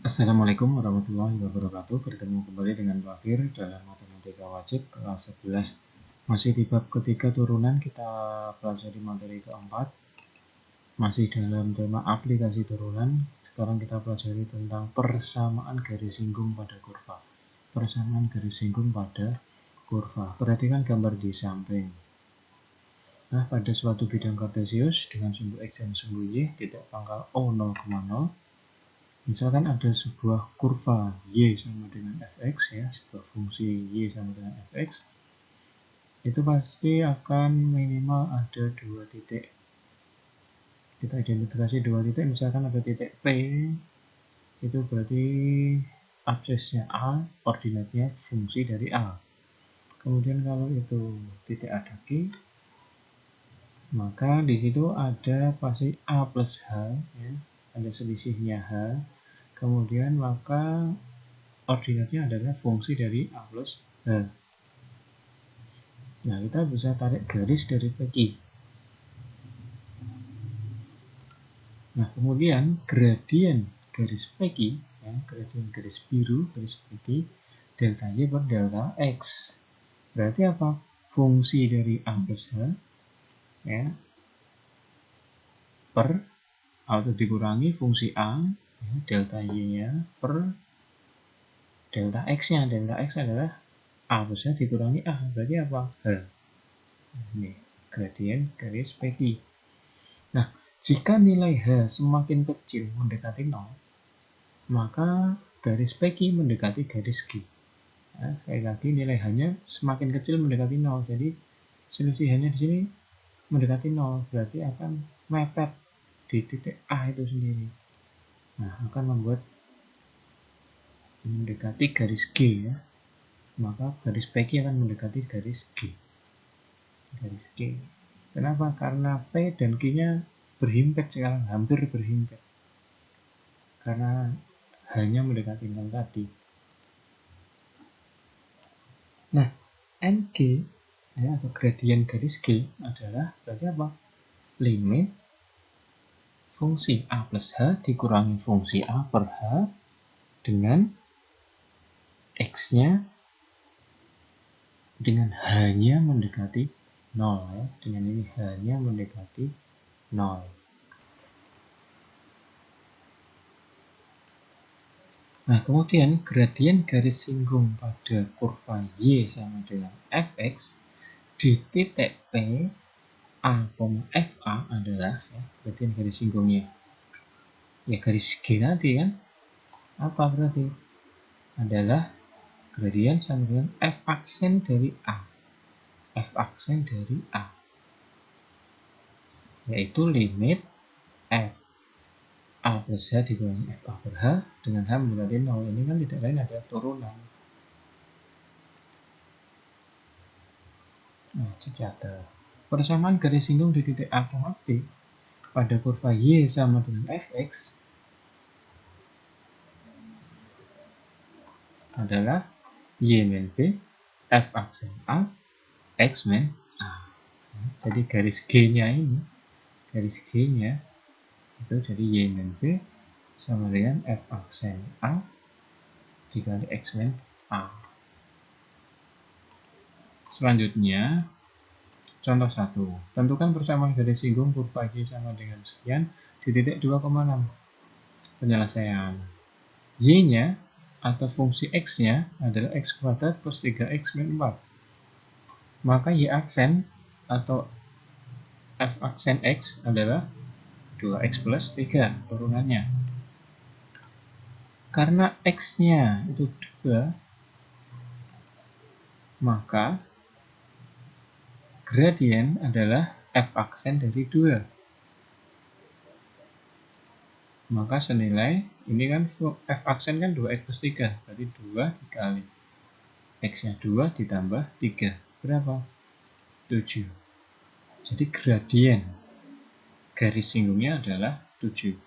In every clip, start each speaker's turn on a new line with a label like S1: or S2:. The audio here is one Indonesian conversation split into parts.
S1: Assalamualaikum warahmatullahi wabarakatuh. Bertemu kembali dengan Pak Fir dalam Matematika Wajib kelas 11. Masih di bab ketiga turunan, kita pelajari materi keempat. Masih dalam tema aplikasi turunan. Sekarang kita pelajari tentang persamaan garis singgung pada kurva. Persamaan garis singgung pada kurva. Perhatikan gambar di samping. Nah, pada suatu bidang kartesius dengan sumbu X dan sumbu Y, titik pangkal O 0,0. Misalkan ada sebuah kurva Y sama dengan fx ya, sebuah fungsi Y sama dengan fx, itu pasti akan minimal ada dua titik. Kita identifikasi dua titik, misalkan ada titik P, itu berarti absisnya A, koordinatnya fungsi dari A. Kemudian kalau itu titik ada Q, maka di situ ada pasti A plus H, ya, ada selisihnya H. Kemudian maka koordinatnya adalah fungsi dari A plus H. Nah, kita bisa tarik garis dari PQ. Nah, kemudian gradien garis PQ, ya, gradien garis biru, garis PQ, delta Y per delta X. Berarti apa? Fungsi dari A plus H, ya, per, atau dikurangi fungsi A, ya, delta Y-nya, per delta X-nya. Delta X adalah A plus H dikurangi A, berarti apa? H. Ini gradien garis PQ. Nah, jika nilai H semakin kecil mendekati 0, maka garis PQ mendekati garis Q. Nah, sekali lagi nilai H-nya semakin kecil mendekati 0, jadi selisihannya di sini mendekati 0, berarti akan mepet di titik A itu sendiri. Nah, akan membuat mendekati garis G, ya. Maka garis PQ akan mendekati garis G. Garis G. Kenapa? Karena P dan Q-nya berhimpit sekarang, hampir berhimpit. Karena hanya mendekati 0 tadi. Nah, NG, ya, atau gradien garis G adalah berarti apa? Limit fungsi A plus H dikurangi fungsi A per H dengan X-nya dengan H-nya mendekati 0, ya. Dengan ini H-nya mendekati 0. Nah, kemudian gradien garis singgung pada kurva Y sama dengan fx di titik P A, FA adalah, ya, gradien garis singgungnya. Ya, garis G tadi kan. Apa berarti? Adalah gradien sama dengan F aksen dari A. F aksen dari A. Yaitu limit F A plus H dikurangi FA per H dengan H mendekati 0. Ini kan tidak lain adalah turunan. Nah, dicatat. Persamaan garis singgung di titik A, P pada kurva Y sama dengan fx adalah Y min B, F aksen A, X min A. Jadi garis G-nya ini, garis G-nya itu jadi Y min B sama dengan F aksen A dikali X min A. Selanjutnya, contoh 1. Tentukan persamaan garis singgung kurva Y sama dengan sekian di titik 2,6. Penyelesaian. Y-nya atau fungsi X-nya adalah X kuadrat plus 3X min 4. Maka Y aksen atau F aksen X adalah 2X plus 3 turunannya. Karena X-nya itu 2, maka gradien adalah F aksen dari 2. Maka senilai, ini kan F aksen kan 2X plus 3, berarti 2 dikali X-nya 2 ditambah 3. Berapa? 7. Jadi gradien garis singgungnya adalah 7.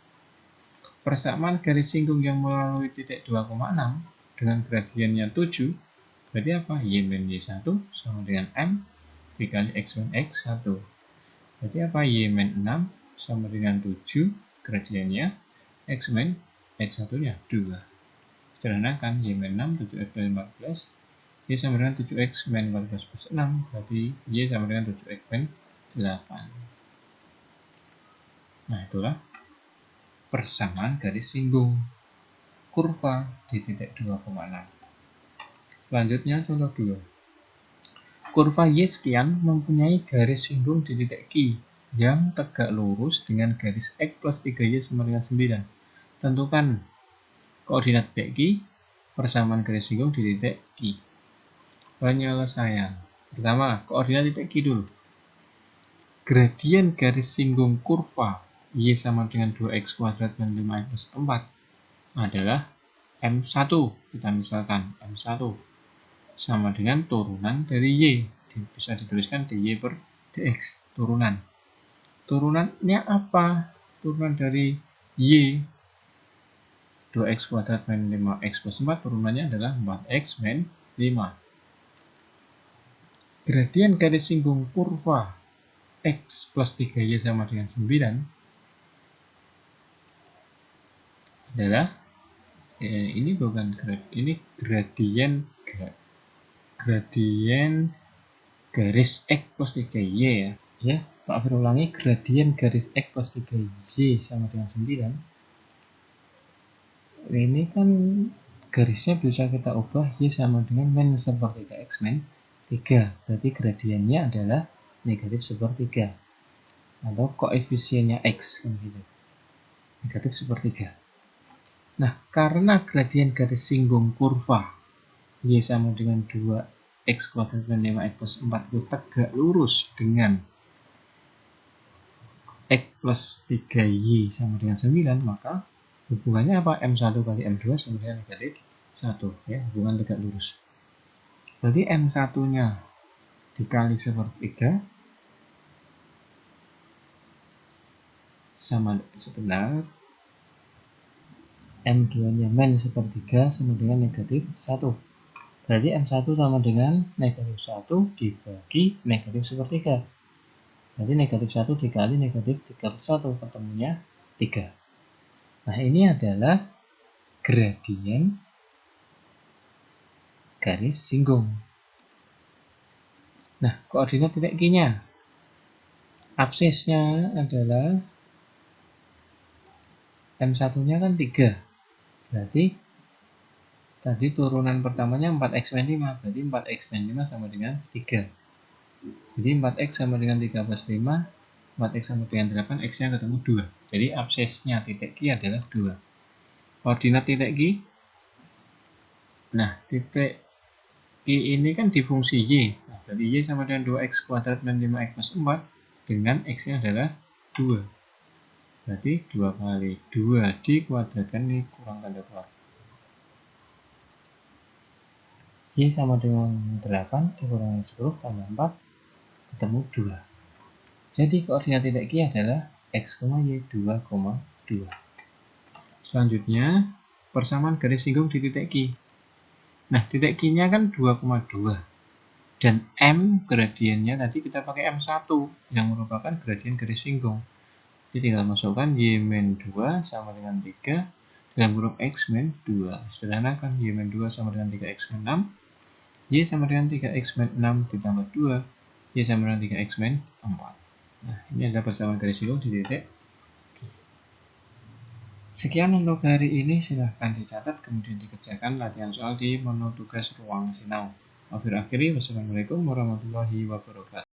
S1: Persamaan garis singgung yang melalui titik 2,6 dengan gradiennya 7, berarti apa? Y min Y1 sama dengan M dikali X min X1. Berarti apa? Y min 6 sama dengan 7, gradiennya X min X1-nya 2. Sederhanakan, Y-6, 7X plus 14, Y sama dengan 7X min 14 plus 6, berarti Y sama dengan 7X min 8. Nah, itulah persamaan garis singgung kurva di titik 2,6. Selanjutnya contoh 2. Kurva Y sekian mempunyai garis singgung di titik Q yang tegak lurus dengan garis X plus 3Y sama dengan 9. Tentukan koordinat titik Q, persamaan garis singgung di titik Q. Penyelesaian. Pertama, koordinat titik Q dulu. Gradien garis singgung kurva Y sama dengan 2X kuadrat dan 5X plus 4 adalah M1. Kita misalkan M1 sama dengan turunan dari Y. Bisa dituliskan dy per dx, turunan. Turunannya apa? Turunan dari Y 2x kuadrat min 5x plus 4, turunannya adalah 4x min 5. Gradien garis singgung kurva X plus 3Y sama dengan 9 adalah ini bukan ini gradien garis X plus 3Y ya. Pak Fir ulangi, gradien garis X plus 3Y sama dengan 9. Ini kan garisnya bisa kita ubah Y sama dengan min sepertiga X min 3. Berarti gradiennya adalah negatif sepertiga. Atau koefisiennya X kan gitu. Negatif sepertiga. Nah, karena gradien garis singgung kurva Y sama dengan 2X kuadrat dan 5X plus 4 itu tegak lurus dengan X plus 3Y sama dengan 9, maka hubungannya apa? M1 kali M2 sama dengan negatif 1, ya, hubungan tegak lurus. Berarti M1-nya dikali sepertiga sama sebenar, M2-nya min sepertiga sama dengan negatif 1. Berarti M1 sama dengan negatif 1 dibagi negatif sepertiga. Berarti negatif 1 dikali negatif 3/1, ketemunya 3. Nah, ini adalah gradien garis singgung. Nah, koordinat titik Q-nya. Absisnya adalah M1-nya kan 3. Berarti tadi turunan pertamanya 4x min 5. Berarti 4x min 5 sama dengan 3. Jadi 4x sama dengan 3 plus 5. 4x sama dengan 8, x-nya ketemu 2. Jadi absisnya titik Q adalah 2. Koordinat titik Q. Nah, titik Q ini kan di fungsi Y. Nah, berarti Y sama dengan 2x kuadrat min 5x plus 4 dengan x-nya adalah 2. Berarti 2 kali 2 dikuadratkan, ini kurang tanda kuadrat. Y sama dengan 8 dikurangi 10 tambah 4 ketemu 2. Jadi koordinat titik Q adalah x, y 2,2. Selanjutnya persamaan garis singgung di titik Q. Nah, titik Q-nya kan 2,2. Dan M gradiennya tadi kita pakai M1 yang merupakan gradien garis singgung. Jadi tinggal masukkan Y-2 sama dengan 3 dalam huruf X-2. Sederhanakan, Y-2 sama dengan 3X min 6. Y sama dengan 3X min 6 ditambah 2. Y sama dengan 3X min 4. Nah, ini adalah persamaan garis singgung di titik Q. Sekian untuk hari ini, silahkan dicatat kemudian dikerjakan latihan soal di menu tugas ruang sinau. Akhir-akhiri, wassalamualaikum warahmatullahi wabarakatuh.